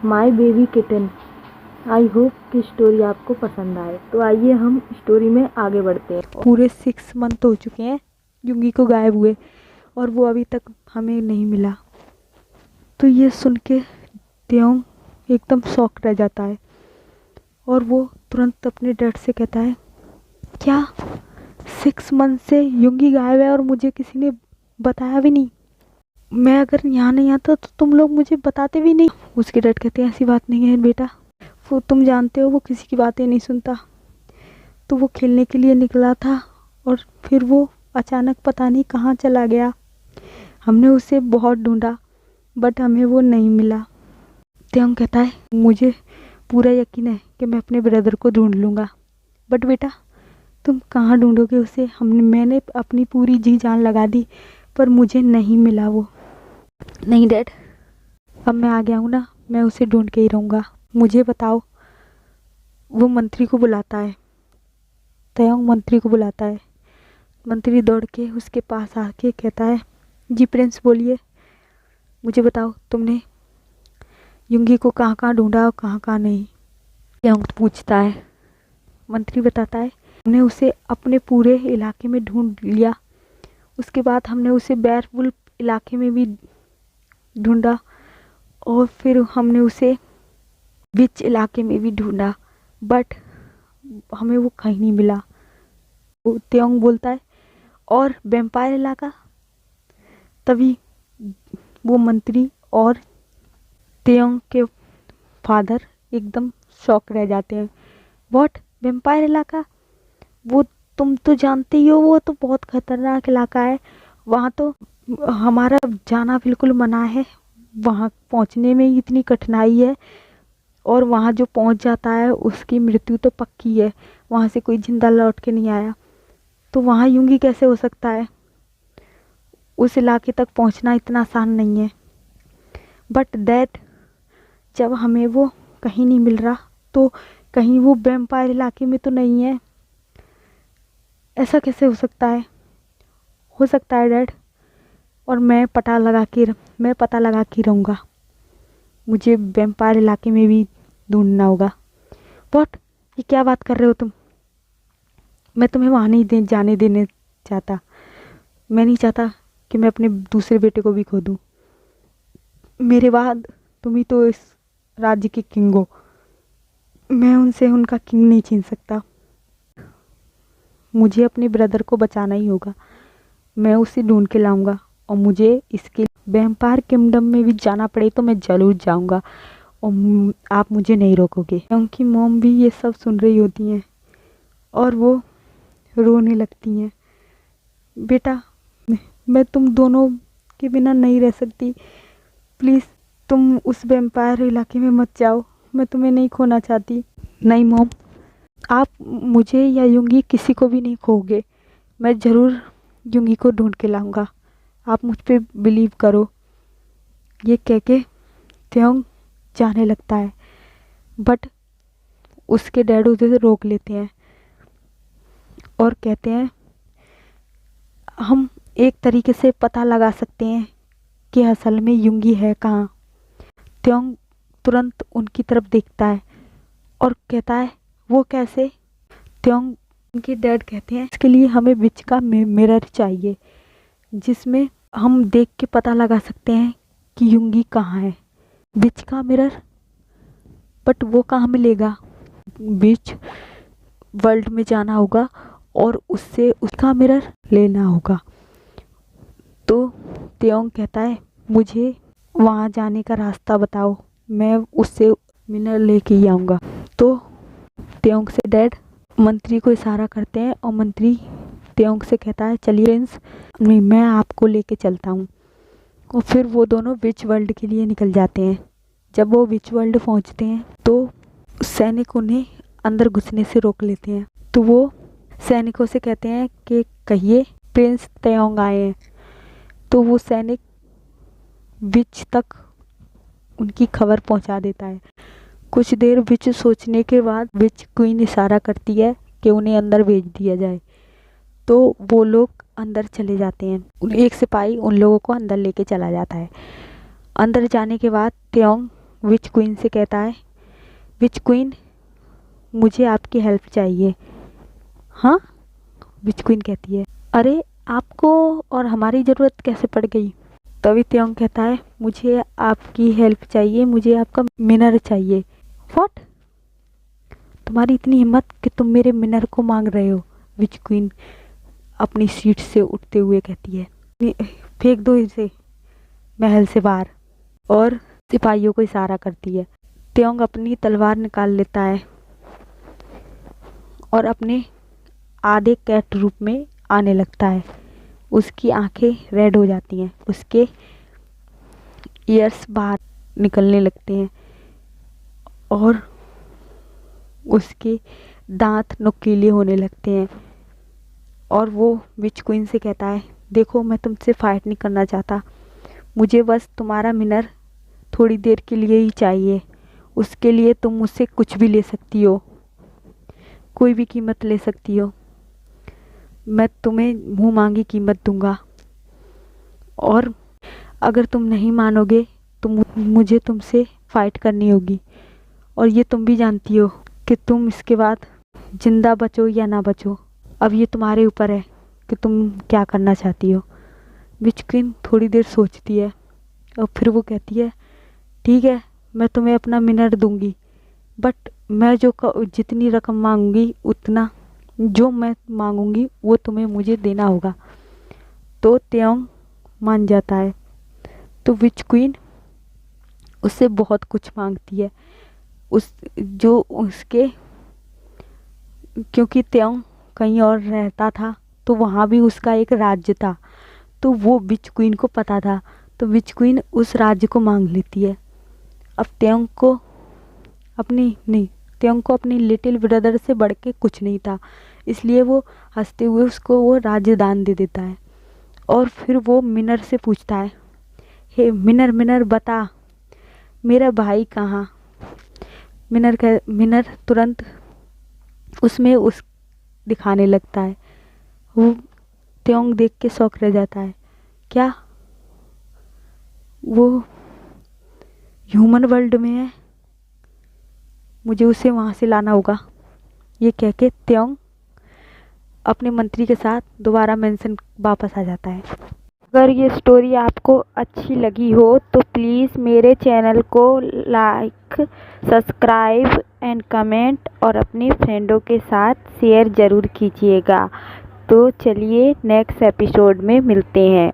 My baby kitten. I hope कि story आपको पसंद आए। तो आइए हम स्टोरी में आगे बढ़ते हैं। पूरे 6 मंथ हो चुके हैं युंगी को गायब हुए और वो अभी तक हमें नहीं मिला। तो ये सुन के त्योंग एकदम शॉक रह जाता है और वो तुरंत अपने डैड से कहता है, क्या 6 मंथ से युंगी गायब है और मुझे किसी ने बताया भी नहीं? मैं अगर यहाँ नहीं आता तो तुम लोग मुझे बताते भी नहीं। उसके डैड कहते हैं, ऐसी बात नहीं है बेटा, वो तुम जानते हो वो किसी की बातें नहीं सुनता। तो वो खेलने के लिए निकला था और फिर वो अचानक पता नहीं कहाँ चला गया। हमने उसे बहुत ढूंढा बट हमें वो नहीं मिला। त्योंग कहता है, मुझे पूरा यकीन है कि मैं अपने ब्रदर को ढूंढ लूँगा, बट बेटा तुम कहाँ ढूंढोगे उसे? मैंने अपनी पूरी जी जान लगा दी पर मुझे नहीं मिला वो। नहीं डैड, अब मैं आ गया हूँ ना, मैं उसे ढूंढ के ही रहूँगा, मुझे बताओ। वो मंत्री को बुलाता है, त्योंग मंत्री को बुलाता है। मंत्री दौड़ के उसके पास आके कहता है, जी प्रिंस बोलिए, मुझे बताओ तुमने युंगी को कहाँ कहाँ ढूंढा और कहाँ कहाँ नहीं? त्योंग पूछता है। मंत्री बताता है, हमने उसे अपने पूरे इलाके में ढूंढ लिया, उसके बाद हमने उसे बेयरवुल्फ इलाके में भी ढूंढा और फिर हमने उसे विच इलाके में भी ढूंढा बट हमें वो कहीं नहीं मिला। त्योंग बोलता है, और वैम्पायर इलाका? तभी वो मंत्री और त्योंग के फादर एकदम शॉक रह जाते हैं। व्हाट, वैम्पायर इलाका? वो तुम तो जानते ही हो वो तो बहुत खतरनाक इलाका है, वहाँ तो हमारा जाना बिल्कुल मना है, वहाँ पहुँचने में ही इतनी कठिनाई है और वहाँ जो पहुँच जाता है उसकी मृत्यु तो पक्की है, वहाँ से कोई जिंदा लौट के नहीं आया। तो वहाँ युंगी कैसे हो सकता है? उस इलाके तक पहुँचना इतना आसान नहीं है। बट दैट जब हमें वो कहीं नहीं मिल रहा तो कहीं वो वैम्पायर इलाके में तो नहीं है, ऐसा कैसे हो सकता है? हो सकता है डैड, और मैं पता लगा के रहूँगा, मुझे वैम्पायर इलाके में भी ढूंढना होगा। व्हाट, ये क्या बात कर रहे हो तुम? मैं तुम्हें वहाँ नहीं जाने देने चाहता, मैं नहीं चाहता कि मैं अपने दूसरे बेटे को भी खो दूँ। मेरे बाद तुम ही तो इस राज्य के किंग हो, मैं उनसे उनका किंग नहीं छीन सकता। मुझे अपने ब्रदर को बचाना ही होगा, मैं उसे ढूंढ के लाऊंगा और मुझे इसके वैम्पायर किंगडम में भी जाना पड़े तो मैं ज़रूर जाऊंगा और आप मुझे नहीं रोकोगे। क्योंकि मॉम भी ये सब सुन रही होती हैं और वो रोने लगती हैं। बेटा मैं तुम दोनों के बिना नहीं रह सकती, प्लीज़ तुम उस वैम्पायर इलाके में मत जाओ, मैं तुम्हें नहीं खोना चाहती। नहीं मॉम, आप मुझे या युंगी किसी को भी नहीं खोगे, मैं ज़रूर युंगी को ढूंढ के लाऊंगा, आप मुझ पे बिलीव करो। ये कह के त्योंग जाने लगता है बट उसके डैड उसे रोक लेते हैं और कहते हैं, हम एक तरीके से पता लगा सकते हैं कि असल में युंगी है कहाँ। त्योंग तुरंत उनकी तरफ देखता है और कहता है, वो कैसे? त्योंग उनके डैड कहते हैं, इसके लिए हमें विच का मिरर चाहिए जिसमें हम देख के पता लगा सकते हैं कि युंगी कहाँ है। विच का मिरर? बट वो कहाँ मिलेगा? विच वर्ल्ड में जाना होगा और उससे उसका मिरर लेना होगा। तो त्योंग कहता है, मुझे वहाँ जाने का रास्ता बताओ, मैं उससे मिरर लेके ही आऊँगा। तो त्योंग से डैड मंत्री को इशारा करते हैं और मंत्री त्योंग से कहता है, चलिए प्रिंस, मैं आपको लेके चलता हूँ। और फिर वो दोनों विच वर्ल्ड के लिए निकल जाते हैं। जब वो विच वर्ल्ड पहुँचते हैं तो सैनिक उन्हें अंदर घुसने से रोक लेते हैं। तो वो सैनिकों से कहते हैं कि कहिए प्रिंस त्योंग आए हैं। तो वो सैनिक विच तक उनकी खबर पहुंचा देता है। कुछ देर विच सोचने के बाद विच क्वीन इशारा करती है कि उन्हें अंदर भेज दिया जाए। तो वो लोग अंदर चले जाते हैं। एक सिपाही उन लोगों को अंदर लेके चला जाता है। अंदर जाने के बाद त्योंग विच क्वीन से कहता है, विच क्वीन मुझे आपकी हेल्प चाहिए। हाँ, विच क्वीन कहती है, अरे आपको और हमारी ज़रूरत कैसे पड़ गई। तभी त्योंग कहता है, मुझे आपकी हेल्प चाहिए, मुझे आपका मिनर चाहिए। व्हाट, तुम्हारी इतनी हिम्मत कि तुम मेरे मिनर को मांग रहे हो। विच क्वीन अपनी सीट से उठते हुए कहती है, फेंक दो इसे महल से बाहर, और सिपाहियों को इशारा करती है। त्योंग अपनी तलवार निकाल लेता है और अपने आधे कैट रूप में आने लगता है। उसकी आंखें रेड हो जाती हैं, उसके ईयर्स बाहर निकलने लगते हैं और उसके दांत नुकीले होने लगते हैं। और वो विच क्वीन से कहता है, देखो मैं तुमसे फाइट नहीं करना चाहता, मुझे बस तुम्हारा मिनर थोड़ी देर के लिए ही चाहिए। उसके लिए तुम मुझसे कुछ भी ले सकती हो, कोई भी कीमत ले सकती हो, मैं तुम्हें मुंह मांगी कीमत दूंगा। और अगर तुम नहीं मानोगे तो मुझे तुमसे फाइट करनी होगी, और ये तुम भी जानती हो कि तुम इसके बाद जिंदा बचो या ना बचो, अब ये तुम्हारे ऊपर है कि तुम क्या करना चाहती हो। विच क्वीन थोड़ी देर सोचती है और फिर वो कहती है, ठीक है, मैं तुम्हें अपना मिनर दूंगी, बट मैं जो जितनी रकम मांगूंगी उतना जो मैं मांगूंगी वो तुम्हें मुझे देना होगा। तो त्योंग मान जाता है। तो विच क्वीन उससे बहुत कुछ मांगती है, क्योंकि त्योंग कहीं और रहता था तो वहाँ भी उसका एक राज्य था, तो वो विच क्वीन को पता था। तो विच क्वीन उस राज्य को मांग लेती है। अब त्योंग को अपनी लिटिल ब्रदर से बढ़ के कुछ नहीं था, इसलिए वो हंसते हुए उसको वो राज्य दान दे देता है। और फिर वो मिनर से पूछता है, हे मिनर, मिनर बता मेरा भाई कहाँ। मिनर तुरंत उसमें दिखाने लगता है। वो त्योंग देख के शौक रह जाता है, क्या वो ह्यूमन वर्ल्ड में है, मुझे उसे वहाँ से लाना होगा। ये कह के त्योंग अपने मंत्री के साथ दोबारा मेंशन वापस आ जाता है। अगर ये स्टोरी आपको अच्छी लगी हो तो प्लीज़ मेरे चैनल को लाइक, सब्सक्राइब एंड कमेंट और अपने फ्रेंडों के साथ शेयर ज़रूर कीजिएगा। तो चलिए नेक्स्ट एपिसोड में मिलते हैं।